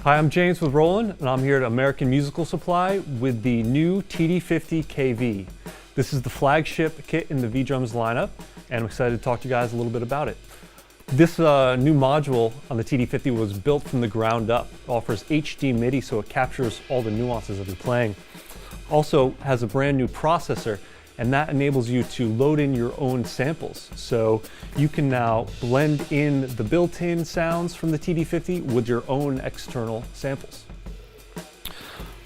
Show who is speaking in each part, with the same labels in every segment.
Speaker 1: Hi, I'm James with Roland, and I'm here at American Musical Supply with the new TD50KV. This is the flagship kit in the V-Drums lineup, and I'm excited to talk to you guys a little bit about it. This new module on the TD50 was built from the ground up. It offers HD MIDI, so it captures all the nuances of your playing. Also has a brand new processor, and that enables you to load in your own samples. So you can now blend in the built-in sounds from the TD50 with your own external samples.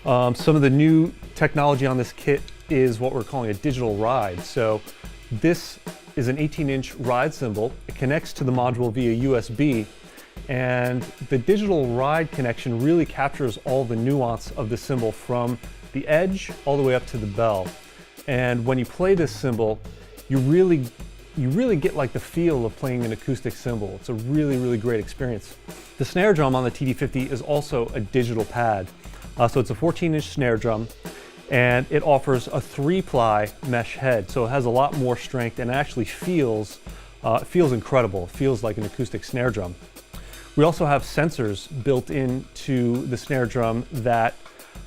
Speaker 1: Some of the new technology on this kit is what we're calling a digital ride. So this is an 18-inch ride cymbal. It connects to the module via USB, and the digital ride connection really captures all the nuance of the cymbal from the edge all the way up to the bell. And when you play this cymbal, you really get like the feel of playing an acoustic cymbal. It's a really great experience. The snare drum on the TD50 is also a digital pad. So it's a 14-inch snare drum, and it offers a 3-ply mesh head. So it has a lot more strength, and it actually feels incredible. It feels like an acoustic snare drum. We also have sensors built into the snare drum that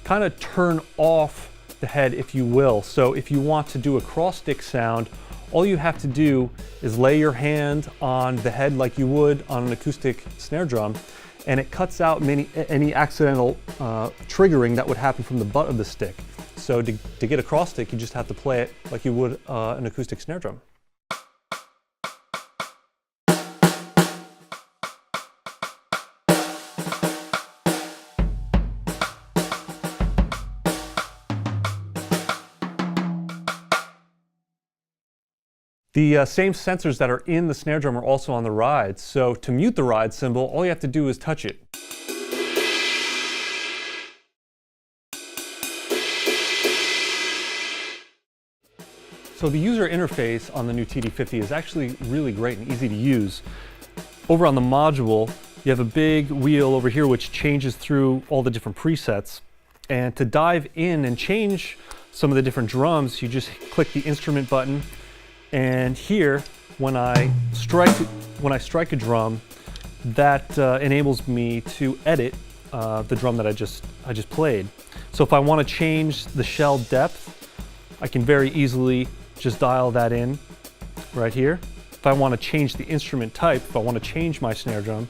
Speaker 1: kind of turn off the head, if you will. So if you want to do a cross stick sound, all you have to do is lay your hand on the head like you would on an acoustic snare drum, and it cuts out any accidental triggering that would happen from the butt of the stick. So to get a cross stick, you just have to play it like you would an acoustic snare drum. The same sensors that are in the snare drum are also on the ride. So to mute the ride cymbal, all you have to do is touch it. So the user interface on the new TD50 is actually really great and easy to use. Over on the module, you have a big wheel over here which changes through all the different presets. And to dive in and change some of the different drums, you just click the instrument button. And here, when I strike a drum, that enables me to edit the drum that I just played. So if I want to change the shell depth, I can very easily just dial that in right here. If I want to change the instrument type, if I want to change my snare drum,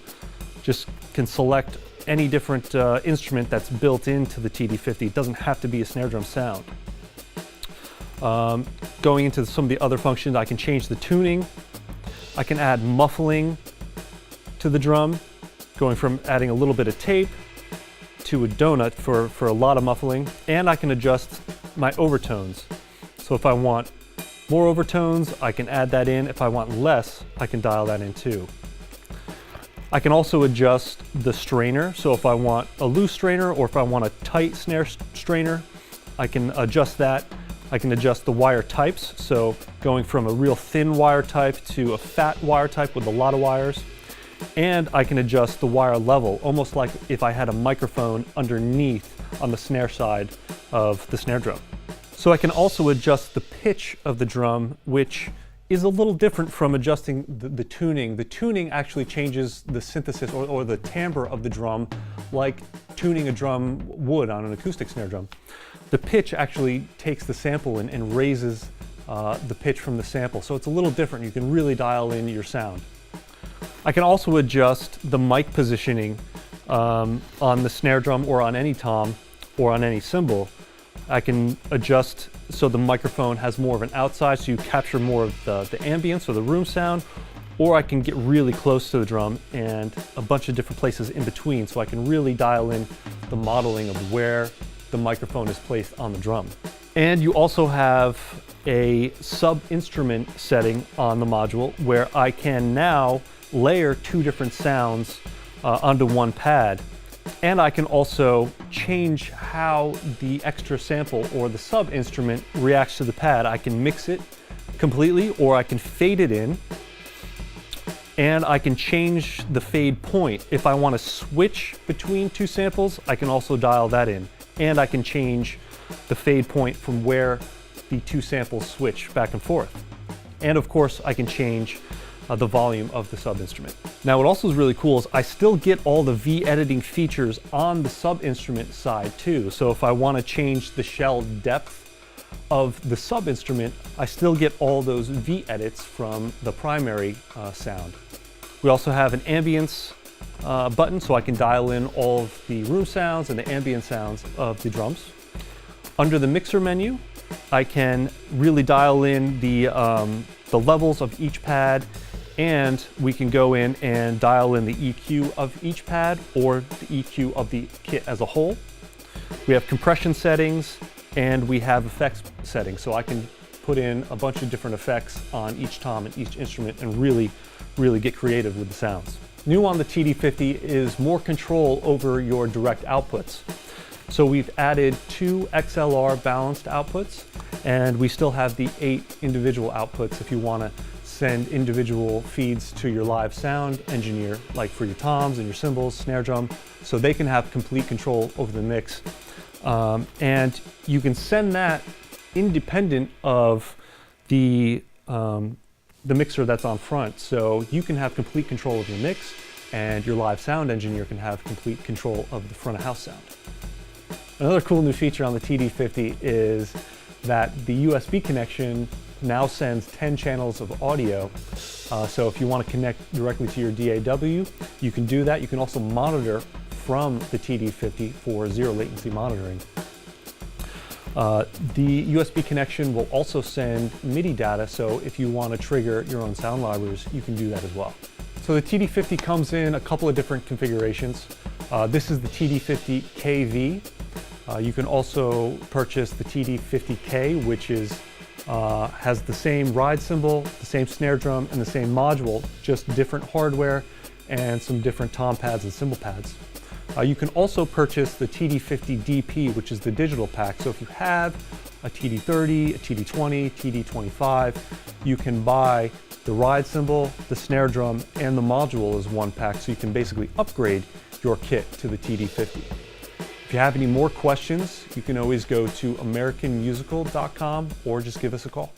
Speaker 1: just can select any different instrument that's built into the TD50. It doesn't have to be a snare drum sound. Going into some of the other functions, I can change the tuning. I can add muffling to the drum, going from adding a little bit of tape to a donut for a lot of muffling. And I can adjust my overtones. So if I want more overtones, I can add that in. If I want less, I can dial that in too. I can also adjust the strainer. So if I want a loose strainer or if I want a tight snare strainer, I can adjust that. I can adjust the wire types, so going from a real thin wire type to a fat wire type with a lot of wires. And I can adjust the wire level, almost like if I had a microphone underneath on the snare side of the snare drum. So I can also adjust the pitch of the drum, which is a little different from adjusting the tuning. The tuning actually changes the synthesis or the timbre of the drum, like tuning a drum would on an acoustic snare drum. The pitch actually takes the sample and raises the pitch from the sample, so it's a little different. You can really dial in your sound. I can also adjust the mic positioning on the snare drum or on any tom or on any cymbal. I can adjust so the microphone has more of an outside, so you capture more of the ambience or the room sound, or I can get really close to the drum and a bunch of different places in between, so I can really dial in the modeling of where the microphone is placed on the drum. And you also have a sub-instrument setting on the module where I can now layer 2 different sounds onto one pad. And I can also change how the extra sample or the sub-instrument reacts to the pad. I can mix it completely, or I can fade it in. And I can change the fade point. If I want to switch between 2 samples, I can also dial that in. And I can change the fade point from where the 2 samples switch back and forth. And of course, I can change the volume of the sub instrument. Now what also is really cool is I still get all the V editing features on the sub instrument side too. So if I want to change the shell depth of the sub instrument, I still get all those V edits from the primary sound. We also have an ambience button, so I can dial in all of the room sounds and the ambient sounds of the drums. Under the mixer menu, I can really dial in the levels of each pad, and we can go in and dial in the EQ of each pad or the EQ of the kit as a whole. We have compression settings, and we have effects settings, so I can put in a bunch of different effects on each tom and each instrument and really get creative with the sounds. New on the TD50 is more control over your direct outputs. So we've added 2 XLR balanced outputs, and we still have the 8 individual outputs if you want to send individual feeds to your live sound engineer, like for your toms and your cymbals, snare drum, so they can have complete control over the mix. And you can send that independent of the mixer that's on front. So you can have complete control of your mix, and your live sound engineer can have complete control of the front of house sound. Another cool new feature on the TD50 is that the USB connection now sends 10 channels of audio. So if you want to connect directly to your DAW, you can do that. You can also monitor from the TD50 for zero latency monitoring. The USB connection will also send MIDI data, so if you want to trigger your own sound libraries, you can do that as well. So the TD50 comes in a couple of different configurations. This is the TD50KV. You can also purchase the TD50K, which is has the same ride cymbal, the same snare drum, and the same module, just different hardware and some different tom pads and cymbal pads. You can also purchase the TD50DP, which is the digital pack. So if you have a TD30, a TD20, TD25, you can buy the ride cymbal, the snare drum, and the module as one pack, so you can basically upgrade your kit to the TD50. If you have any more questions, you can always go to americanmusical.com or just give us a call.